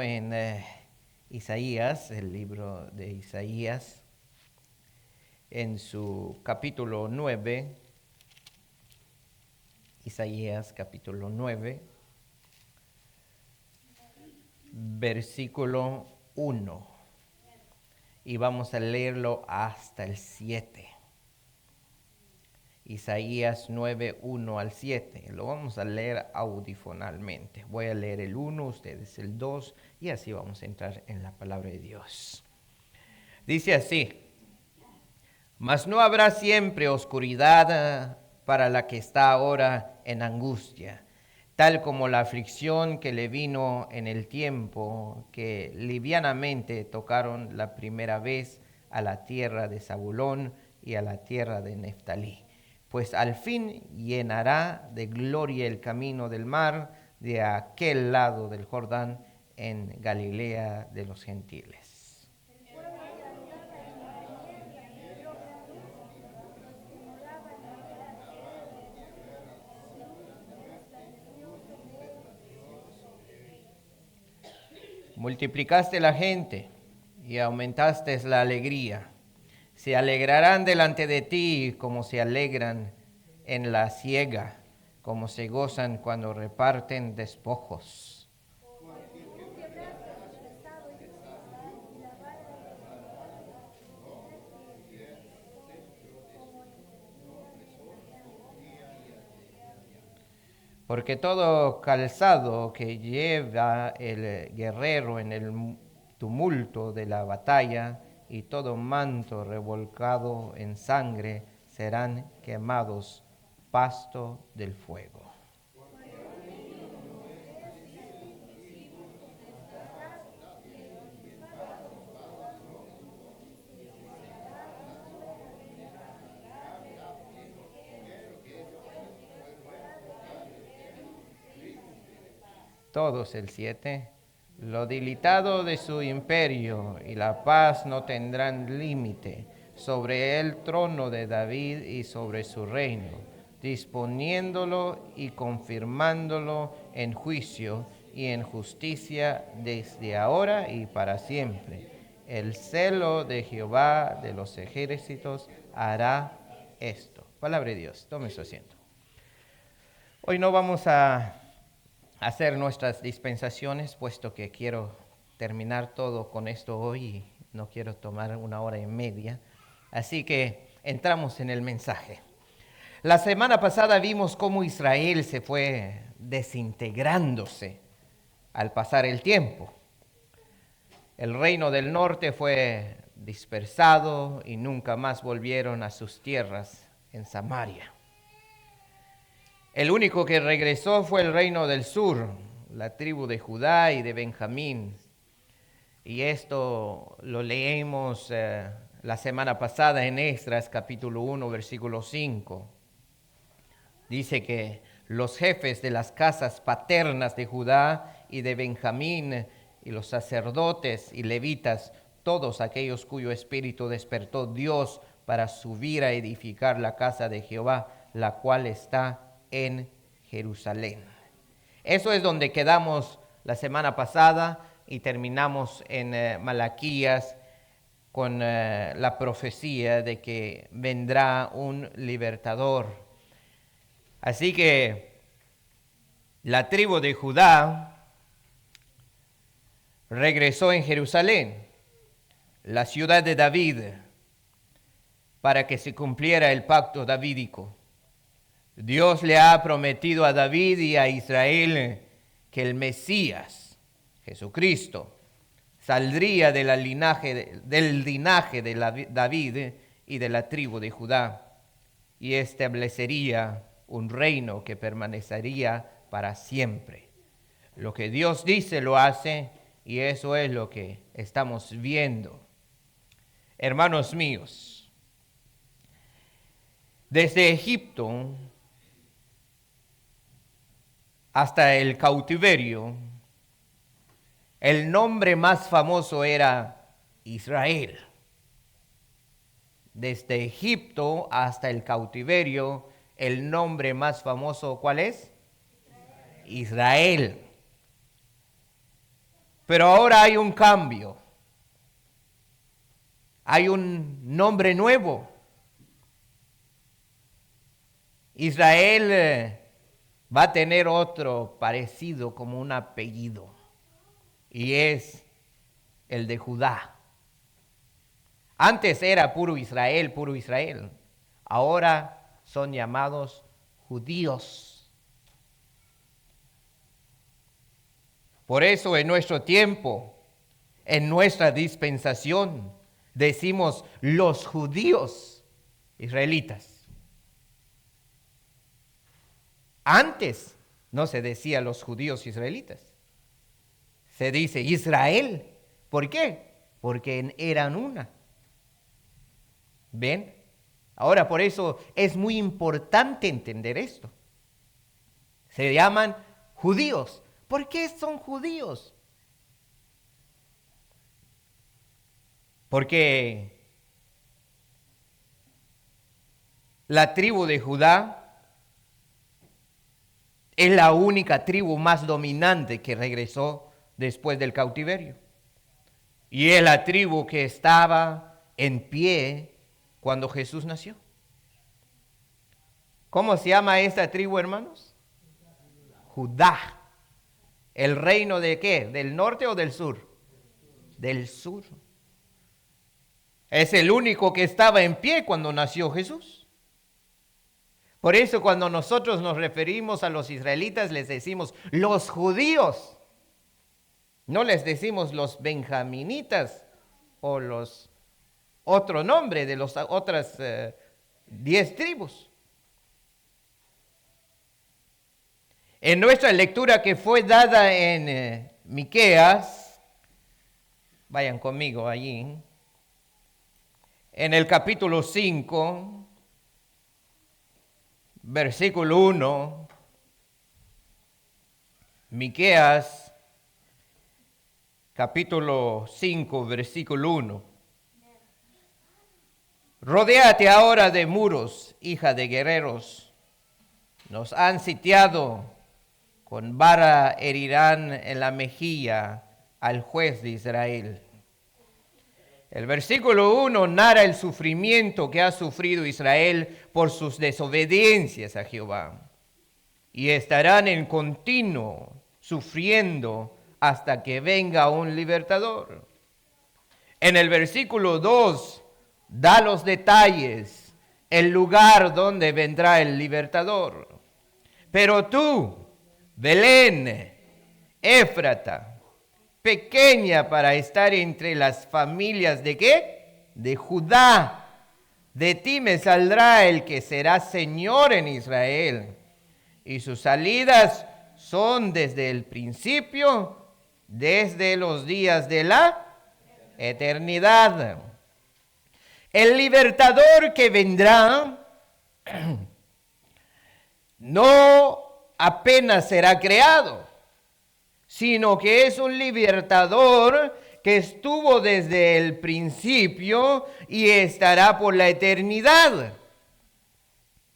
en Isaías, el libro de Isaías, en su capítulo 9, Isaías capítulo 9, versículo 1, y vamos a leerlo hasta el 7. Isaías 9, 1 al 7. Lo vamos a leer audifonalmente. Voy a leer el 1, ustedes el 2, y así vamos a entrar en la palabra de Dios. Dice así: mas no habrá siempre oscuridad para la que está ahora en angustia, tal como la aflicción que le vino en el tiempo que livianamente tocaron la primera vez a la tierra de Zabulón y a la tierra de Neftalí. Pues al fin llenará de gloria el camino del mar de aquel lado del Jordán, en Galilea de los gentiles. Multiplicaste la gente y aumentaste la alegría. Se alegrarán delante de ti como se alegran en la siega, como se gozan cuando reparten despojos. Porque todo calzado que lleva el guerrero en el tumulto de la batalla y todo manto revolcado en sangre serán quemados, pasto del fuego. Todos el 7. Lo dilatado de su imperio y la paz no tendrán límite sobre el trono de David y sobre su reino, disponiéndolo y confirmándolo en juicio y en justicia desde ahora y para siempre. El celo de Jehová de los ejércitos hará esto. Palabra de Dios. Tome su asiento. Hoy no vamos a hacer nuestras dispensaciones, puesto que quiero terminar todo con esto hoy y no quiero tomar 1 hora y media. Así que entramos en el mensaje. La semana pasada vimos cómo Israel se fue desintegrándose al pasar el tiempo. El reino del norte fue dispersado y nunca más volvieron a sus tierras en Samaria. El único que regresó fue el reino del sur, la tribu de Judá y de Benjamín. Y esto lo leemos la semana pasada en Esdras capítulo 1, versículo 5. Dice que los jefes de las casas paternas de Judá y de Benjamín y los sacerdotes y levitas, todos aquellos cuyo espíritu despertó Dios para subir a edificar la casa de Jehová, la cual está en Jerusalén. Eso es donde quedamos la semana pasada y terminamos en Malaquías con la profecía de que vendrá un libertador. Así que la tribu de Judá regresó en Jerusalén, la ciudad de David, para que se cumpliera el pacto davídico. Dios le ha prometido a David y a Israel que el Mesías, Jesucristo, saldría del linaje de David y de la tribu de Judá y establecería un reino que permanecería para siempre. Lo que Dios dice lo hace, y eso es lo que estamos viendo. Hermanos míos, desde Egipto hasta el cautiverio, el nombre más famoso era Israel. Desde Egipto hasta el cautiverio, el nombre más famoso, ¿cuál es? Israel. Pero ahora hay un cambio. Hay un nombre nuevo. Israel va a tener otro parecido como un apellido. Y es el de Judá. Antes era puro Israel, puro Israel. Ahora son llamados judíos. Por eso en nuestro tiempo, en nuestra dispensación, decimos los judíos israelitas. Antes no se decía los judíos israelitas. Se dice Israel. ¿Por qué? Porque eran una. ¿Ven? Ahora por eso es muy importante entender esto. Se llaman judíos. ¿Por qué son judíos? Porque la tribu de Judá es la única tribu más dominante que regresó después del cautiverio. Y es la tribu que estaba en pie cuando Jesús nació. ¿Cómo se llama esta tribu, hermanos? Judá. ¿El reino de qué? ¿Del norte o del sur? Del sur. Es el único que estaba en pie cuando nació Jesús. Por eso cuando nosotros nos referimos a los israelitas les decimos los judíos. No les decimos los benjaminitas o los otro nombre de las otras 10 tribus. En nuestra lectura que fue dada en Miqueas, vayan conmigo allí, en el capítulo 5, versículo 1, Miqueas, capítulo 5, versículo 1. Rodéate ahora de muros, hija de guerreros. Nos han sitiado, con vara herirán en la mejilla al juez de Israel. El versículo 1 narra el sufrimiento que ha sufrido Israel por sus desobediencias a Jehová. Y estarán en continuo sufriendo hasta que venga un libertador. En el versículo 2 da los detalles, el lugar donde vendrá el libertador. Pero tú, Belén, Éfrata, pequeña para estar entre las familias ¿de qué? De Judá. De ti me saldrá el que será Señor en Israel. Y sus salidas son desde el principio, desde los días de la eternidad. El libertador que vendrá no apenas será creado, sino que es un libertador que estuvo desde el principio y estará por la eternidad.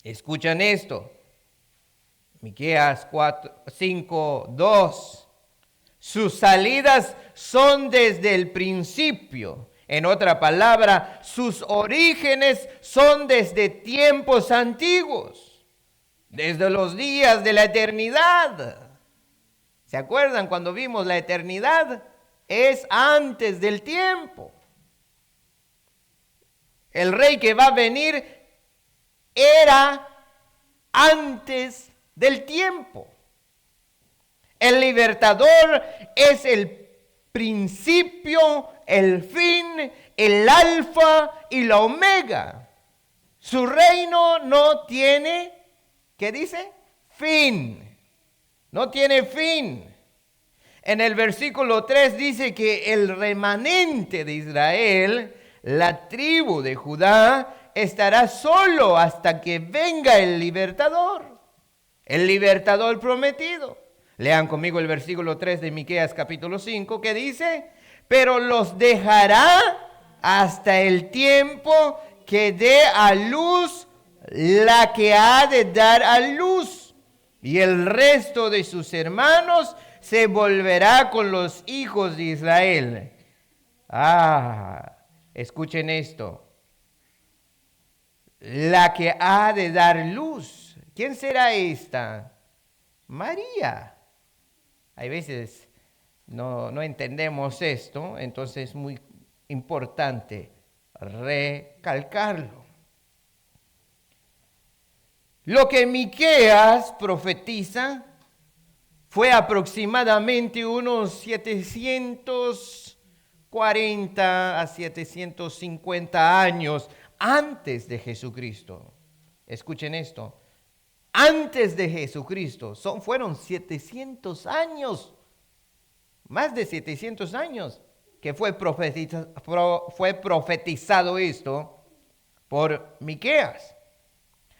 Escuchan esto. Miqueas 5:2. Sus salidas son desde el principio. En otra palabra, sus orígenes son desde tiempos antiguos. Desde los días de la eternidad. ¿Se acuerdan cuando vimos la eternidad? Es antes del tiempo. El rey que va a venir era antes del tiempo. El libertador es el principio, el fin, el alfa y la omega. Su reino no tiene, ¿qué dice? Fin. No tiene fin. En el versículo 3 dice que el remanente de Israel, la tribu de Judá, estará solo hasta que venga el libertador prometido. Lean conmigo el versículo 3 de Miqueas capítulo 5 que dice, pero los dejará hasta el tiempo que dé a luz la que ha de dar a luz, y el resto de sus hermanos se volverá con los hijos de Israel. Escuchen esto. La que ha de dar luz. ¿Quién será esta? María. Hay veces no entendemos esto, entonces es muy importante recalcarlo. Lo que Miqueas profetiza fue aproximadamente unos 740 a 750 años antes de Jesucristo. Escuchen esto. Antes de Jesucristo, fueron 700 años, más de 700 años, que fue profetizado esto por Miqueas.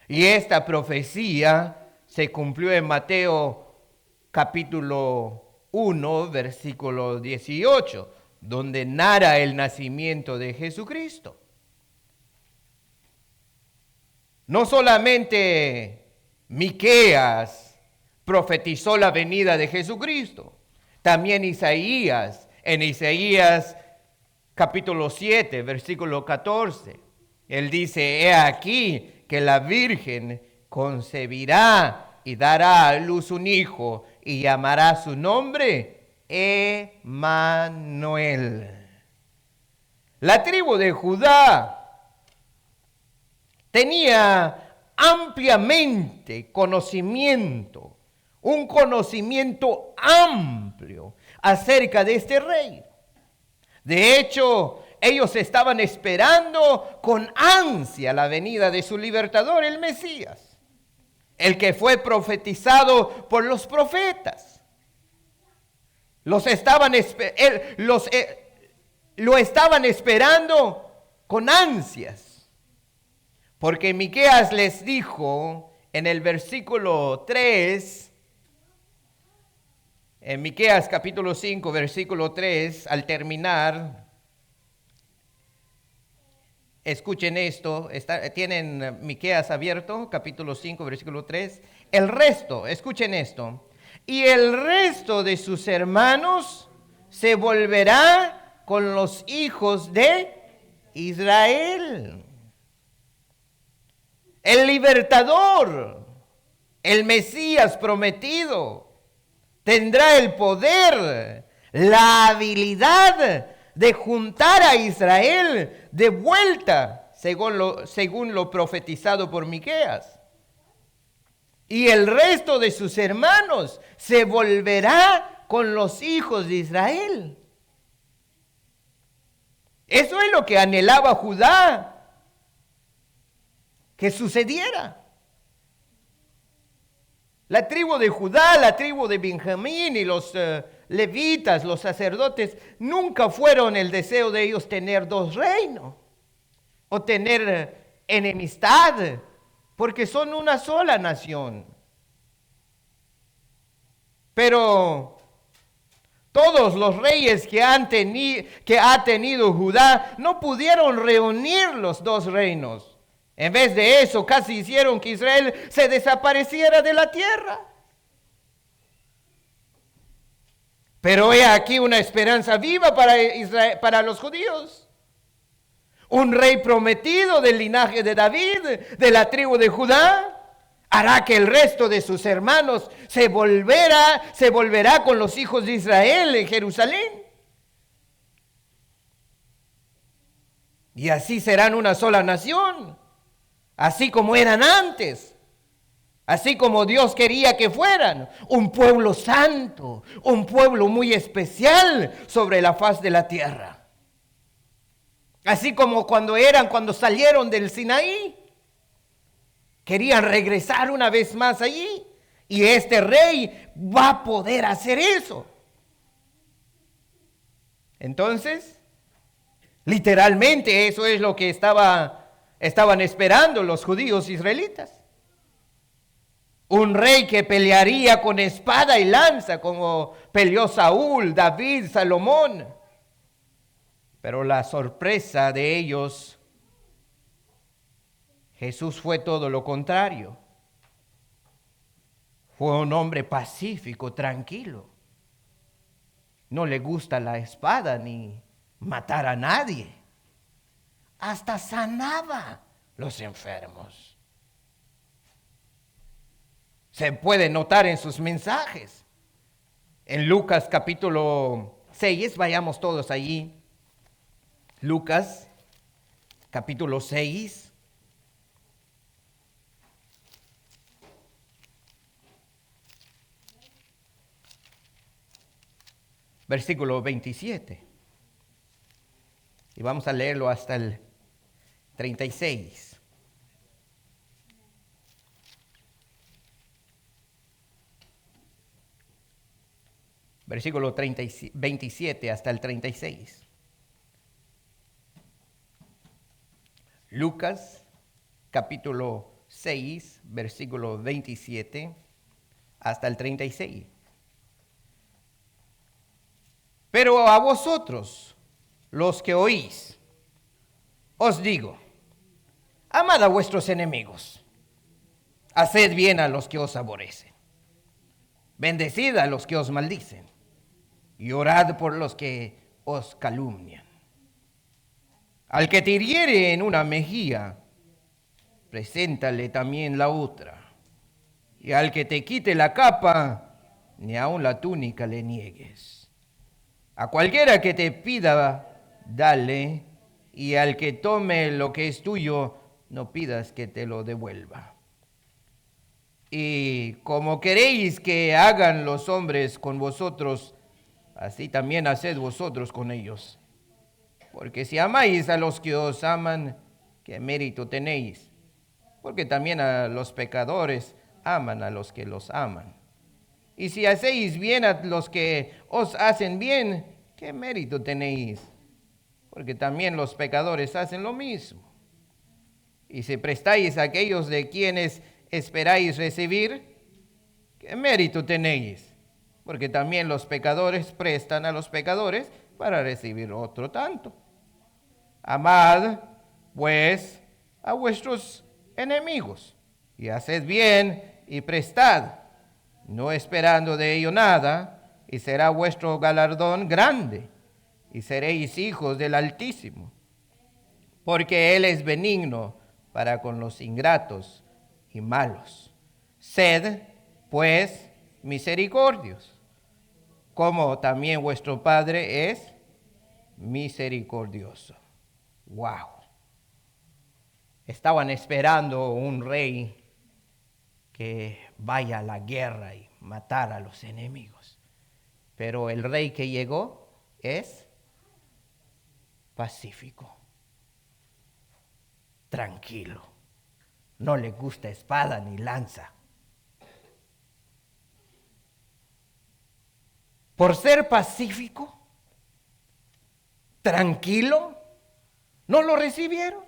Y esta profecía se cumplió en Mateo capítulo 1, versículo 18, donde narra el nacimiento de Jesucristo. No solamente Miqueas profetizó la venida de Jesucristo, también Isaías, en Isaías capítulo 7, versículo 14, él dice: he aquí que la Virgen concebirá y dará a luz un hijo y llamará su nombre Emmanuel. La tribu de Judá tenía ampliamente conocimiento, un conocimiento amplio acerca de este rey. De hecho, ellos estaban esperando con ansia la venida de su libertador, el Mesías, el que fue profetizado por los profetas. Lo estaban esperando con ansias, porque Miqueas les dijo en el versículo 3, en Miqueas capítulo 5, versículo 3, al terminar. Escuchen esto, tienen Miqueas abierto, capítulo 5, versículo 3. El resto, escuchen esto. Y el resto de sus hermanos se volverá con los hijos de Israel. El libertador, el Mesías prometido, tendrá el poder, la habilidad de juntar a Israel de vuelta, según lo profetizado por Miqueas. Y el resto de sus hermanos se volverá con los hijos de Israel. Eso es lo que anhelaba Judá que sucediera. La tribu de Judá, la tribu de Benjamín y los levitas, los sacerdotes, nunca fueron el deseo de ellos tener dos reinos o tener enemistad, porque son una sola nación. Pero todos los reyes que ha tenido Judá no pudieron reunir los dos reinos. En vez de eso, casi hicieron que Israel se desapareciera de la tierra. Pero he aquí una esperanza viva para Israel, para los judíos. Un rey prometido del linaje de David, de la tribu de Judá, hará que el resto de sus hermanos se volverá con los hijos de Israel en Jerusalén. Y así serán una sola nación, así como eran antes. Así como Dios quería que fueran, un pueblo santo, un pueblo muy especial sobre la faz de la tierra. Así como cuando salieron del Sinaí, querían regresar una vez más allí. Y este rey va a poder hacer eso. Entonces, literalmente eso es lo que estaban esperando los judíos israelitas. Un rey que pelearía con espada y lanza como peleó Saúl, David, Salomón. Pero la sorpresa de ellos, Jesús fue todo lo contrario. Fue un hombre pacífico, tranquilo. No le gusta la espada ni matar a nadie. Hasta sanaba los enfermos. Se puede notar en sus mensajes. En Lucas capítulo 6, vayamos todos allí. Lucas capítulo 6. Versículo 27. Y vamos a leerlo hasta el 36. Versículo 27 hasta el 36. Lucas, capítulo 6, versículo 27 hasta el 36. Pero a vosotros, los que oís, os digo, amad a vuestros enemigos, haced bien a los que os aborrecen, bendecid a los que os maldicen, y orad por los que os calumnian. Al que te hiriere en una mejilla, preséntale también la otra, y al que te quite la capa, ni aun la túnica le niegues. A cualquiera que te pida, dale, y al que tome lo que es tuyo, no pidas que te lo devuelva. Y como queréis que hagan los hombres con vosotros, así también haced vosotros con ellos. Porque si amáis a los que os aman, ¿qué mérito tenéis? Porque también a los pecadores aman a los que los aman. Y si hacéis bien a los que os hacen bien, ¿qué mérito tenéis? Porque también los pecadores hacen lo mismo. Y si prestáis a aquellos de quienes esperáis recibir, ¿qué mérito tenéis? Porque también los pecadores prestan a los pecadores para recibir otro tanto. Amad, pues, a vuestros enemigos, y haced bien y prestad, no esperando de ello nada, y será vuestro galardón grande, y seréis hijos del Altísimo, porque Él es benigno para con los ingratos y malos. Sed, pues, misericordiosos, como también vuestro Padre es misericordioso. Wow. Estaban esperando un rey que vaya a la guerra y matar a los enemigos. Pero el rey que llegó es pacífico, tranquilo. No le gusta espada ni lanza. Por ser pacífico, tranquilo, no lo recibieron.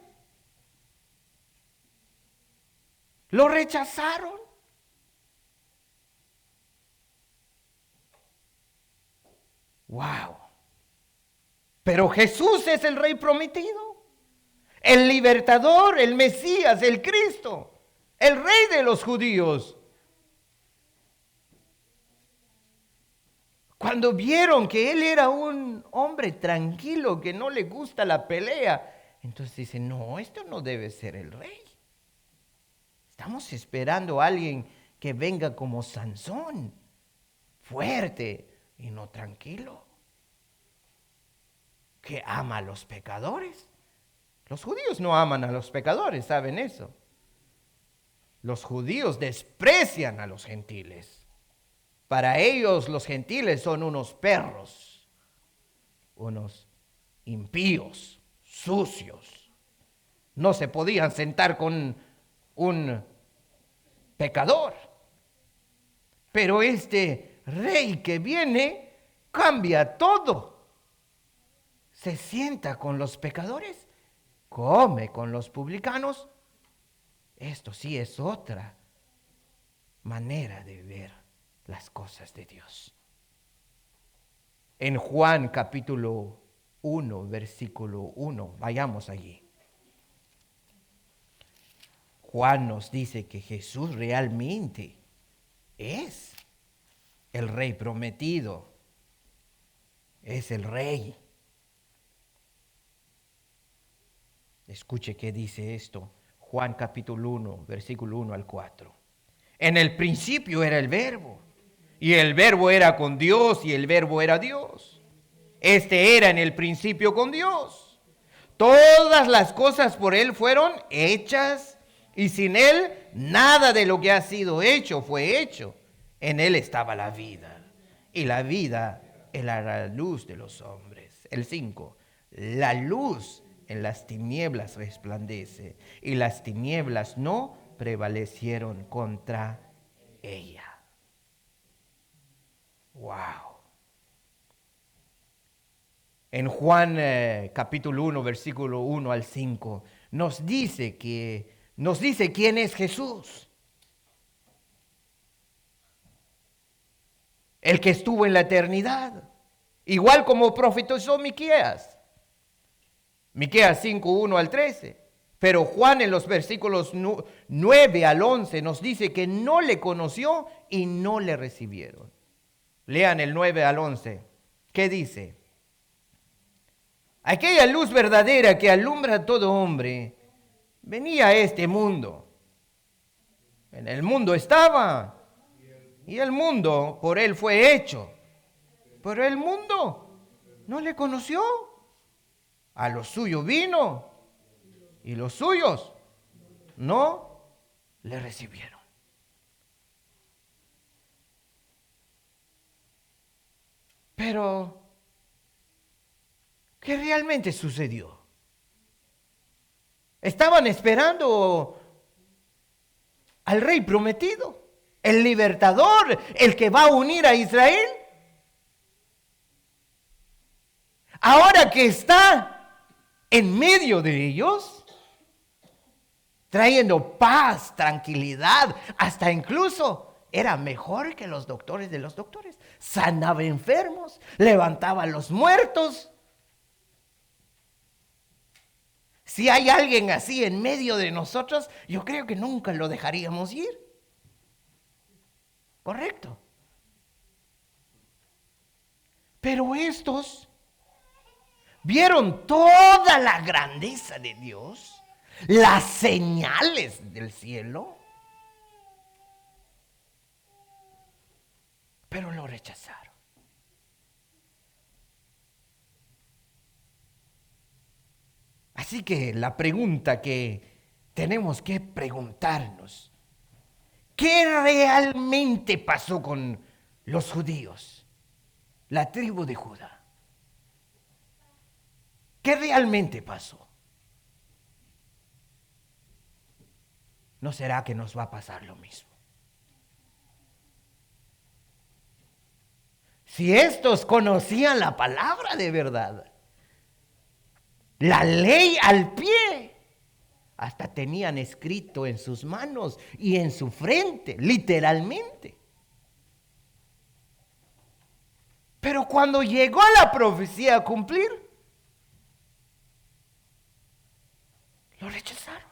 Lo rechazaron. Wow. Pero Jesús es el Rey prometido, el libertador, el Mesías, el Cristo, el Rey de los judíos. Cuando vieron que Él era un hombre tranquilo, que no le gusta la pelea, entonces dicen, no, esto no debe ser el Rey. Estamos esperando a alguien que venga como Sansón, fuerte y no tranquilo, que ama a los pecadores. Los judíos no aman a los pecadores, ¿saben eso? Los judíos desprecian a los gentiles. Para ellos los gentiles son unos perros, unos impíos, sucios. No se podían sentar con un pecador. Pero este rey que viene cambia todo. Se sienta con los pecadores, come con los publicanos. Esto sí es otra manera de ver las cosas de Dios. En Juan capítulo 1, versículo 1, vayamos allí. Juan nos dice que Jesús realmente es el Rey prometido. es el Rey. Escuche qué dice esto. Juan capítulo 1, versículo 1 al 4. En el principio era el Verbo, y el Verbo era con Dios, y el Verbo era Dios. Este era en el principio con Dios. Todas las cosas por Él fueron hechas, y sin Él nada de lo que ha sido hecho fue hecho. En Él estaba la vida, y la vida era la luz de los hombres. El 5. La luz en las tinieblas resplandece, y las tinieblas no prevalecieron contra ella. Wow. En Juan capítulo 1, versículo 1 al 5, nos dice quién es Jesús. El que estuvo en la eternidad, igual como profetizó Miqueas. Miqueas 5, 1 al 13. Pero Juan en los versículos 9 al 11 nos dice que no le conoció y no le recibieron. Lean el 9 al 11. ¿Qué dice? Aquella luz verdadera que alumbra a todo hombre venía a este mundo. En el mundo estaba, y el mundo por él fue hecho. Pero el mundo no le conoció. A lo suyo vino, y los suyos no le recibieron. Pero, ¿qué realmente sucedió? Estaban esperando al rey prometido, el libertador, el que va a unir a Israel. Ahora que está en medio de ellos, trayendo paz, tranquilidad, hasta incluso era mejor que los doctores de los doctores. Sanaba enfermos, levantaba a los muertos. Si hay alguien así en medio de nosotros, yo creo que nunca lo dejaríamos ir. ¿Correcto? Pero estos vieron toda la grandeza de Dios, las señales del cielo, pero lo rechazaron. Así que la pregunta que tenemos que preguntarnos, ¿qué realmente pasó con los judíos, la tribu de Judá? ¿Qué realmente pasó? ¿No será que nos va a pasar lo mismo? Si estos conocían la palabra de verdad, la ley al pie, hasta tenían escrito en sus manos y en su frente, literalmente. Pero cuando llegó la profecía a cumplir, lo rechazaron.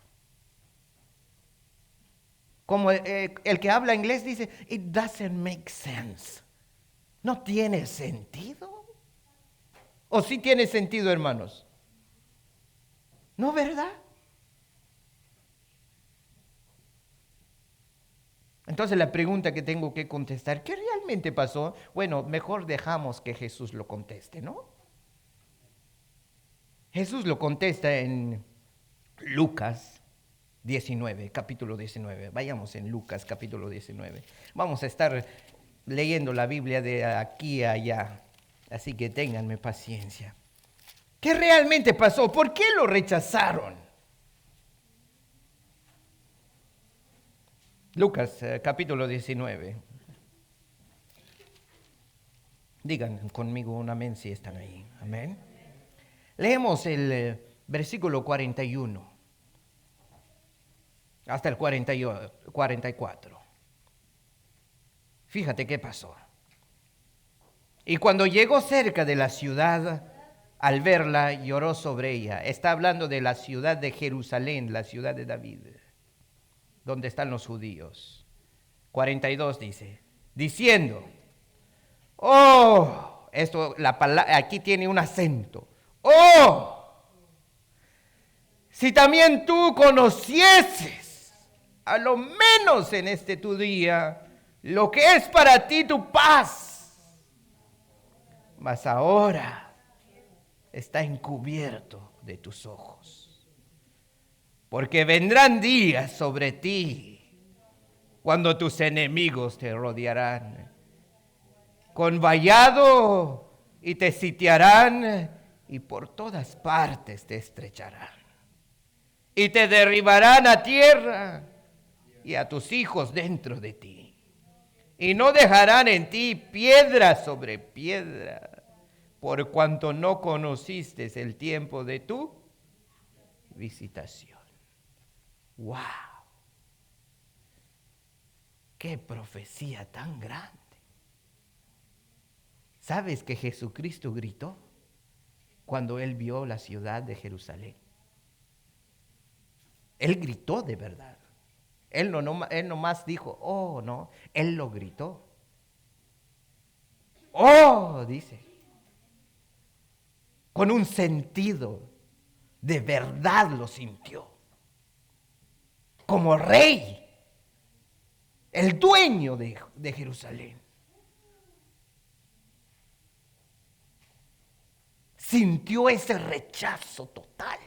Como el que habla inglés dice, it doesn't make sense. No tiene sentido. ¿O sí tiene sentido, hermanos? ¿No, verdad? Entonces la pregunta que tengo que contestar, ¿qué realmente pasó? Bueno, mejor dejamos que Jesús lo conteste, ¿no? Jesús lo contesta en Lucas 19, capítulo 19. Vayamos en Lucas capítulo 19. Vamos a estar leyendo la Biblia de aquí a allá, así que ténganme paciencia. ¿Qué realmente pasó? ¿Por qué lo rechazaron? Lucas capítulo 19. Digan conmigo un amén si están ahí. Amén. Leemos el versículo 41 hasta el 44. Fíjate qué pasó. Y cuando llegó cerca de la ciudad, al verla, lloró sobre ella. Está hablando de la ciudad de Jerusalén, la ciudad de David, donde están los judíos. 42 dice, diciendo, oh, Esto, aquí tiene un acento. ¡Oh! Si también tú conocieses, a lo menos en este tu día, lo que es para ti tu paz. Mas ahora está encubierto de tus ojos. Porque vendrán días sobre ti cuando tus enemigos te rodearán con vallado y te sitiarán y por todas partes te estrecharán. Y te derribarán a tierra y a tus hijos dentro de ti. Y no dejarán en ti piedra sobre piedra, por cuanto no conociste el tiempo de tu visitación. ¡Wow! ¡Qué profecía tan grande! ¿Sabes que Jesucristo gritó cuando Él vio la ciudad de Jerusalén? Él gritó de verdad. Él no más dijo, oh, no. Él lo gritó. Oh, dice. Con un sentido de verdad lo sintió. Como rey. El dueño de Jerusalén. Sintió ese rechazo total.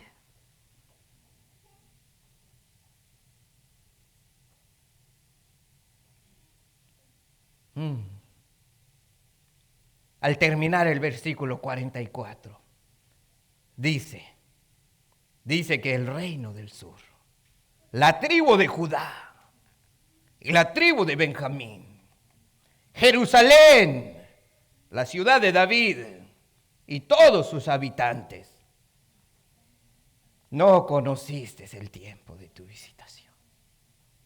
Al terminar el versículo 44, dice que el reino del sur, la tribu de Judá y la tribu de Benjamín, Jerusalén, la ciudad de David y todos sus habitantes, no conociste el tiempo de tu visitación.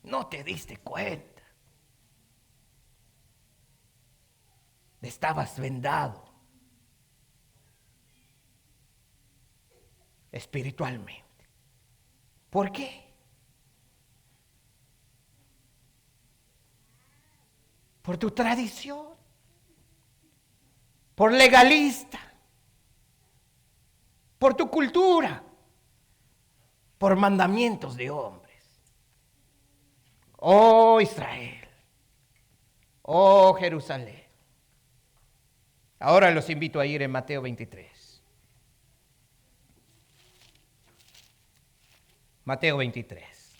No te diste cuenta. Estabas vendado espiritualmente. ¿Por qué? Por tu tradición, por legalista, por tu cultura, por mandamientos de hombres. Oh Israel, oh Jerusalén. Ahora los invito a ir en Mateo 23. Mateo 23.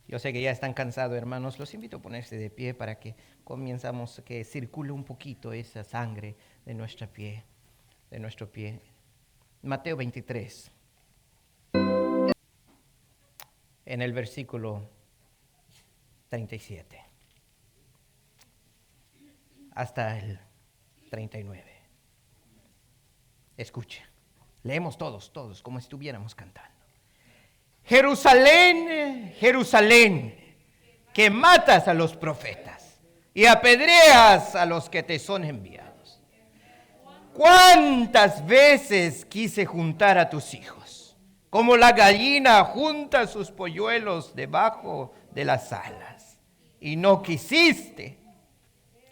Yo sé que ya están cansados, hermanos. Los invito a ponerse de pie para que comenzamos, que circule un poquito esa sangre de nuestro pie. Mateo 23. En el versículo 37. Hasta el 39. Escuche. Leemos todos, como si estuviéramos cantando. Jerusalén, Jerusalén, que matas a los profetas y apedreas a los que te son enviados. ¿Cuántas veces quise juntar a tus hijos, como la gallina junta sus polluelos debajo de las alas, y no quisiste?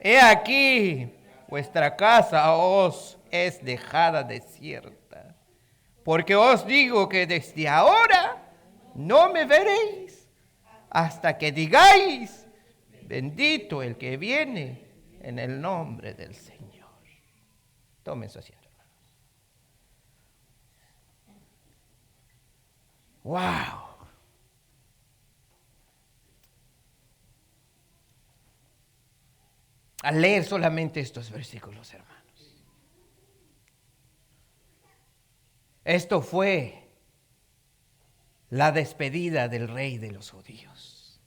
He aquí, vuestra casa os es dejada desierta, porque os digo que desde ahora no me veréis, hasta que digáis, bendito el que viene en el nombre del Señor. Tomen su asiento, hermanos. ¡Wow! Al leer solamente estos versículos, hermanos, esto fue la despedida del rey de los judíos.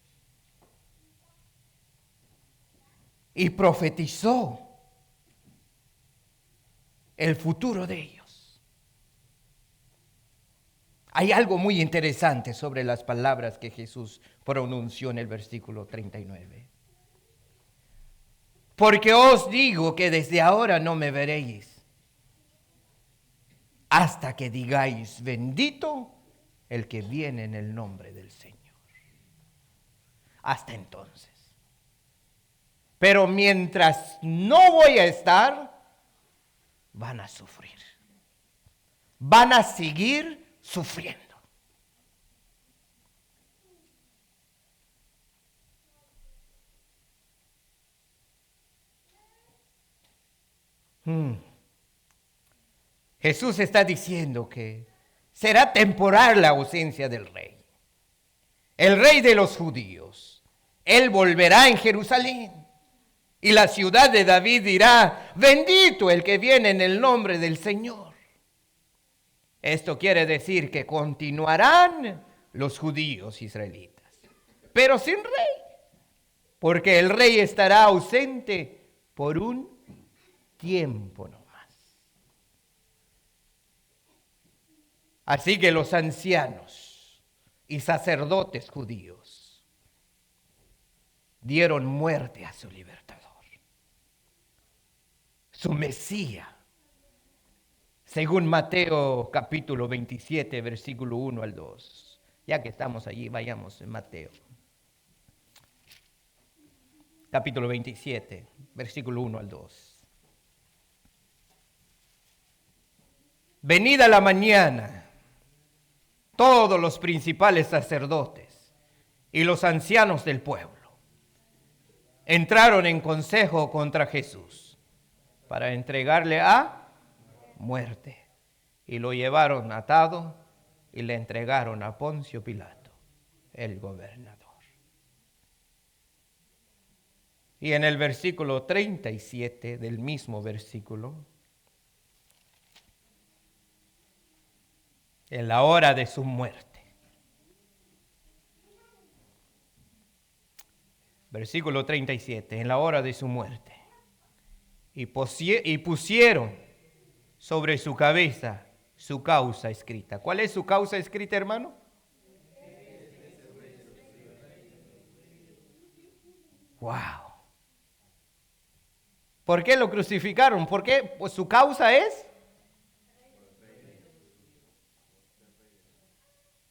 Y profetizó el futuro de ellos. Hay algo muy interesante sobre las palabras que Jesús pronunció en el versículo 39. Porque os digo que desde ahora no me veréis, hasta que digáis, bendito el que viene en el nombre del Señor. Hasta entonces. Pero mientras no voy a estar, van a sufrir. Van a seguir sufriendo. Jesús está diciendo que será temporal la ausencia del rey. El rey de los judíos. Él volverá en Jerusalén. Y la ciudad de David dirá, bendito el que viene en el nombre del Señor. Esto quiere decir que continuarán los judíos israelitas, pero sin rey, porque el rey estará ausente por un tiempo nomás. Así que los ancianos y sacerdotes judíos dieron muerte a su libertador, su Mesías. Según Mateo capítulo 27, versículo 1 al 2. Ya que estamos allí, vayamos en Mateo. Capítulo 27, versículo 1 al 2. Venida la mañana, todos los principales sacerdotes y los ancianos del pueblo entraron en consejo contra Jesús para entregarle a muerte, y lo llevaron atado y le entregaron a Poncio Pilato, el gobernador. Y en el versículo 37 del mismo versículo, en la hora de su muerte, versículo 37, en la hora de su muerte, y pusieron sobre su cabeza su causa escrita. ¿Cuál es su causa escrita, hermano? Wow. ¿Por qué lo crucificaron? ¿Por qué? Pues su causa es.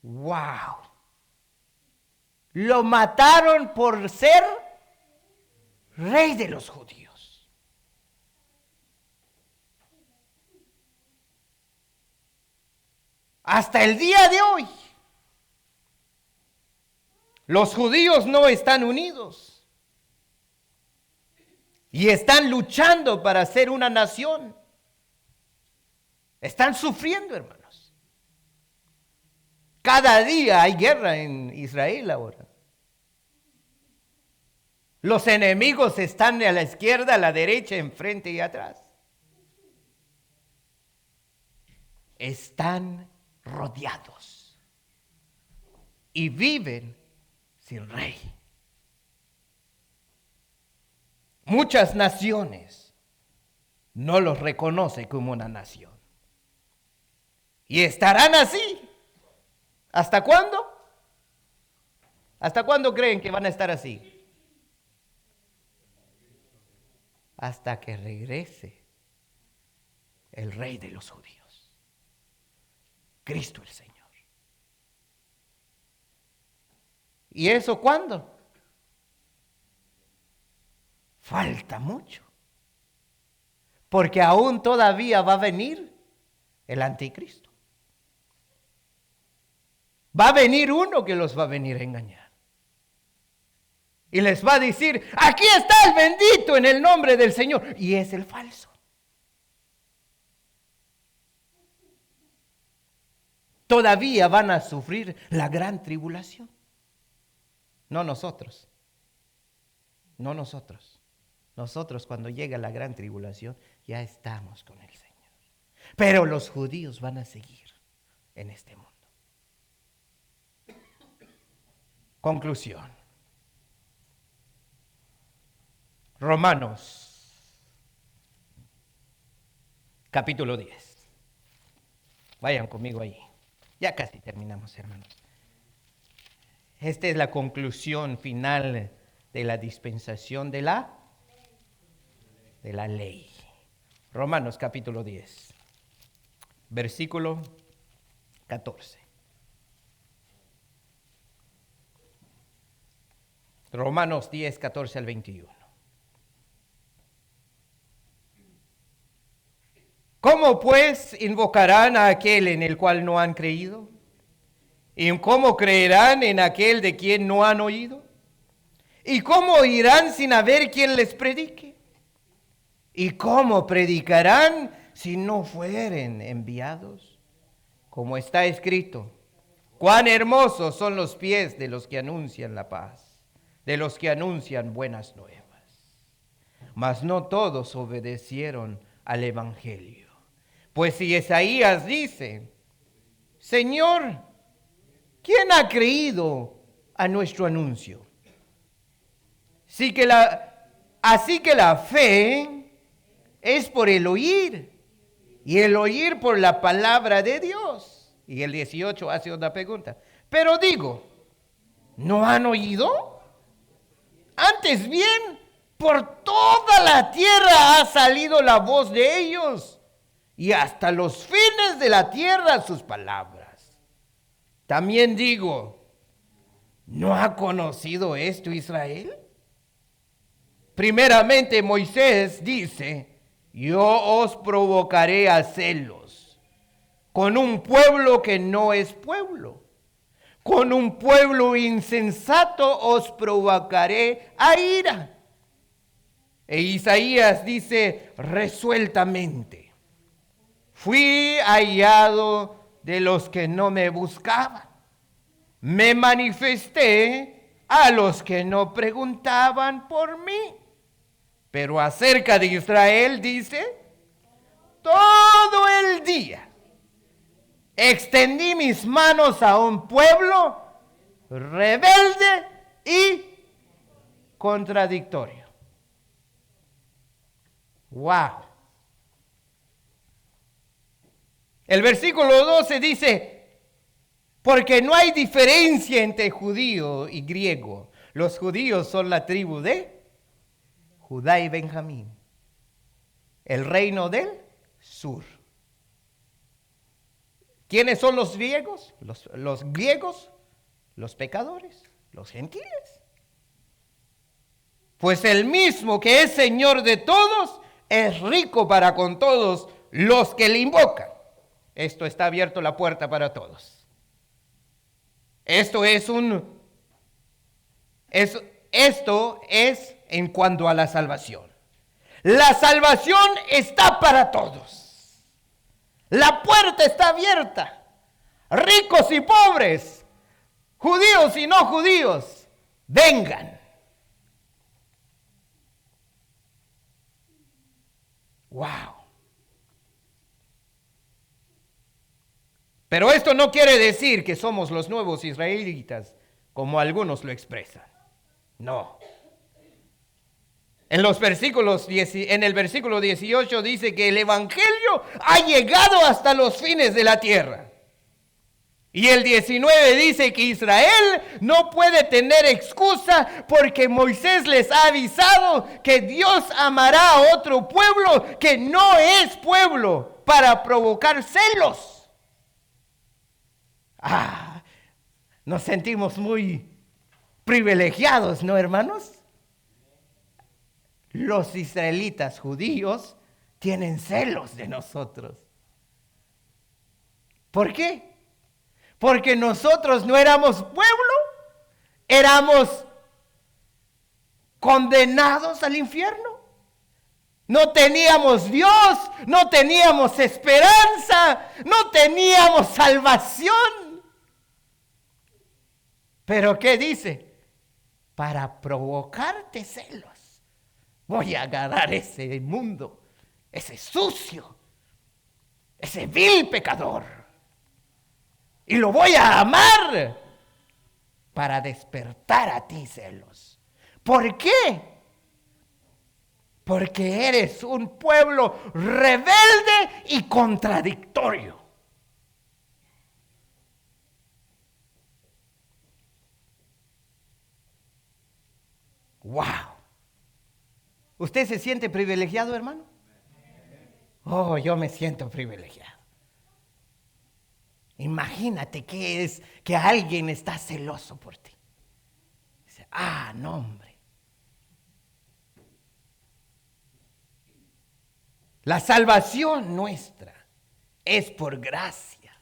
Wow. Lo mataron por ser rey de los judíos. Hasta el día de hoy, los judíos no están unidos y están luchando para ser una nación. Están sufriendo, hermanos. Cada día hay guerra en Israel ahora. Los enemigos están a la izquierda, a la derecha, enfrente y atrás. Están rodeados y viven sin rey. Muchas naciones no los reconocen como una nación. Y estarán así. ¿Hasta cuándo? ¿Hasta cuándo creen que van a estar así? Hasta que regrese el rey de los judíos. Cristo el Señor. ¿Y eso cuándo? Falta mucho. Porque aún todavía va a venir el anticristo. Va a venir uno que los va a venir a engañar. Y les va a decir, aquí está el bendito en el nombre del Señor. Y es el falso. Todavía van a sufrir la gran tribulación. No nosotros. No nosotros. Nosotros cuando llega la gran tribulación ya estamos con el Señor. Pero los judíos van a seguir en este mundo. Conclusión. Romanos, capítulo 10. Vayan conmigo ahí. Ya casi terminamos, hermanos. Esta es la conclusión final de la dispensación de la ley. Romanos capítulo 10, versículo 14. Romanos 10, 14 al 21. ¿Cómo pues invocarán a aquel en el cual no han creído? ¿Y cómo creerán en aquel de quien no han oído? ¿Y cómo oirán sin haber quien les predique? ¿Y cómo predicarán si no fueren enviados? Como está escrito, cuán hermosos son los pies de los que anuncian la paz, de los que anuncian buenas nuevas. Mas no todos obedecieron al evangelio. Pues si Isaías dice, Señor, ¿quién ha creído a nuestro anuncio? Así que la fe es por el oír, y el oír por la palabra de Dios. Y el 18 hace otra pregunta. Pero digo, ¿no han oído? Antes bien, por toda la tierra ha salido la voz de ellos, y hasta los fines de la tierra sus palabras. También digo, ¿no ha conocido esto Israel? Primeramente Moisés dice, yo os provocaré a celos con un pueblo que no es pueblo. Con un pueblo insensato os provocaré a ira. E Isaías dice resueltamente, fui hallado de los que no me buscaban. Me manifesté a los que no preguntaban por mí. Pero acerca de Israel dice, todo el día extendí mis manos a un pueblo rebelde y contradictorio. ¡Wow! El versículo 12 dice, porque no hay diferencia entre judío y griego. Los judíos son la tribu de Judá y Benjamín, el reino del sur. ¿Quiénes son los griegos? Los griegos, los pecadores, los gentiles. Pues el mismo que es Señor de todos, es rico para con todos los que le invocan. Esto está abierto la puerta para todos. Esto es en cuanto a la salvación. La salvación está para todos. La puerta está abierta. Ricos y pobres, judíos y no judíos, vengan. Wow. Pero esto no quiere decir que somos los nuevos israelitas, como algunos lo expresan. No. En el versículo 18 dice que el evangelio ha llegado hasta los fines de la tierra. Y el 19 dice que Israel no puede tener excusa porque Moisés les ha avisado que Dios amará a otro pueblo que no es pueblo para provocar celos. Nos sentimos muy privilegiados, ¿no, hermanos? Los israelitas judíos tienen celos de nosotros. ¿Por qué? Porque nosotros no éramos pueblo, éramos condenados al infierno. No teníamos Dios, no teníamos esperanza, no teníamos salvación. Pero ¿qué dice? Para provocarte celos. Voy a agarrar ese mundo, ese sucio, ese vil pecador. Y lo voy a amar para despertar a ti celos. ¿Por qué? Porque eres un pueblo rebelde y contradictorio. ¡Wow! ¿Usted se siente privilegiado, hermano? Oh, yo me siento privilegiado. Imagínate que es que alguien está celoso por ti. Dice, no, hombre. La salvación nuestra es por gracia.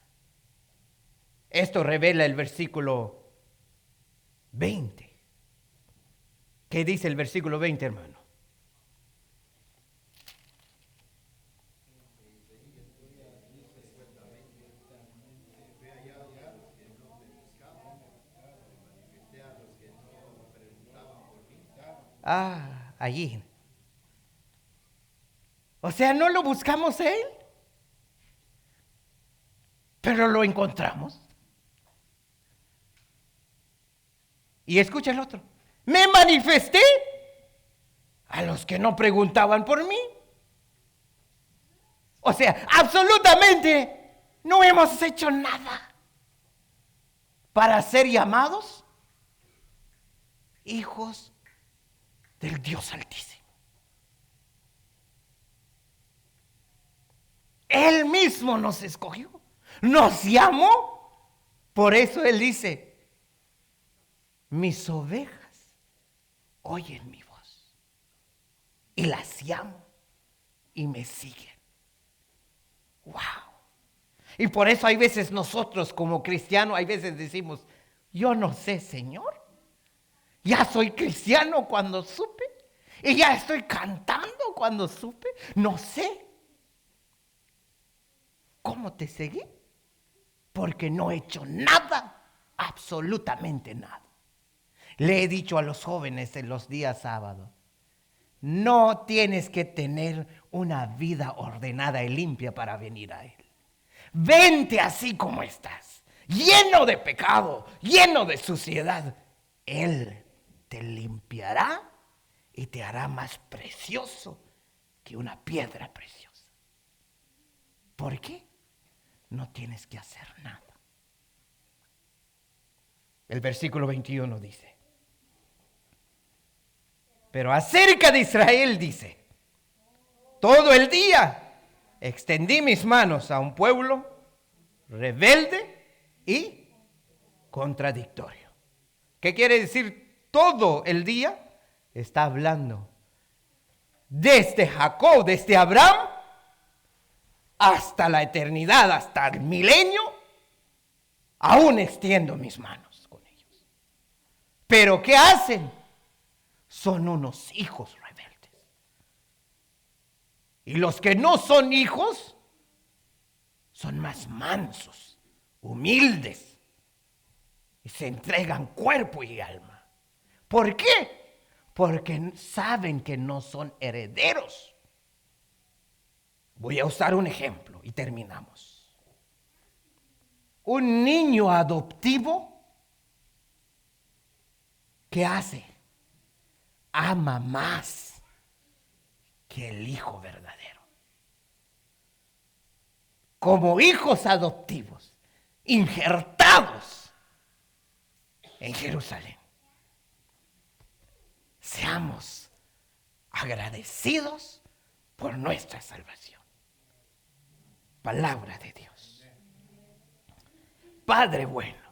Esto revela el versículo 20. ¿Qué dice el versículo 20, hermano? Allí. O sea, no lo buscamos a Él, pero lo encontramos. Y escucha el otro. Me manifesté a los que no preguntaban por mí. O sea, absolutamente no hemos hecho nada para ser llamados hijos del Dios Altísimo. Él mismo nos escogió, nos llamó. Por eso Él dice, mis ovejas oyen mi voz y las llamo y me siguen. ¡Wow! Y por eso hay veces nosotros como cristianos, hay veces decimos, yo no sé, Señor. Ya soy cristiano cuando supe. Y ya estoy cantando cuando supe. No sé cómo te seguí. Porque no he hecho nada, absolutamente nada. Le he dicho a los jóvenes en los días sábados, no tienes que tener una vida ordenada y limpia para venir a Él. Vente así como estás, lleno de pecado, lleno de suciedad. Él te limpiará y te hará más precioso que una piedra preciosa. ¿Por qué? No tienes que hacer nada. El versículo 21 dice, pero acerca de Israel dice, todo el día extendí mis manos a un pueblo rebelde y contradictorio. ¿Qué quiere decir todo el día? Está hablando desde Jacob, desde Abraham, hasta la eternidad, hasta el milenio, aún extiendo mis manos con ellos. Pero ¿qué hacen? Son unos hijos rebeldes. Y los que no son hijos son más mansos, humildes, y se entregan cuerpo y alma. ¿Por qué? Porque saben que no son herederos. Voy a usar un ejemplo y terminamos. Un niño adoptivo, ¿qué hace? Ama más que el hijo verdadero. Como hijos adoptivos, injertados en Jerusalén, seamos agradecidos por nuestra salvación. Palabra de Dios. Padre bueno,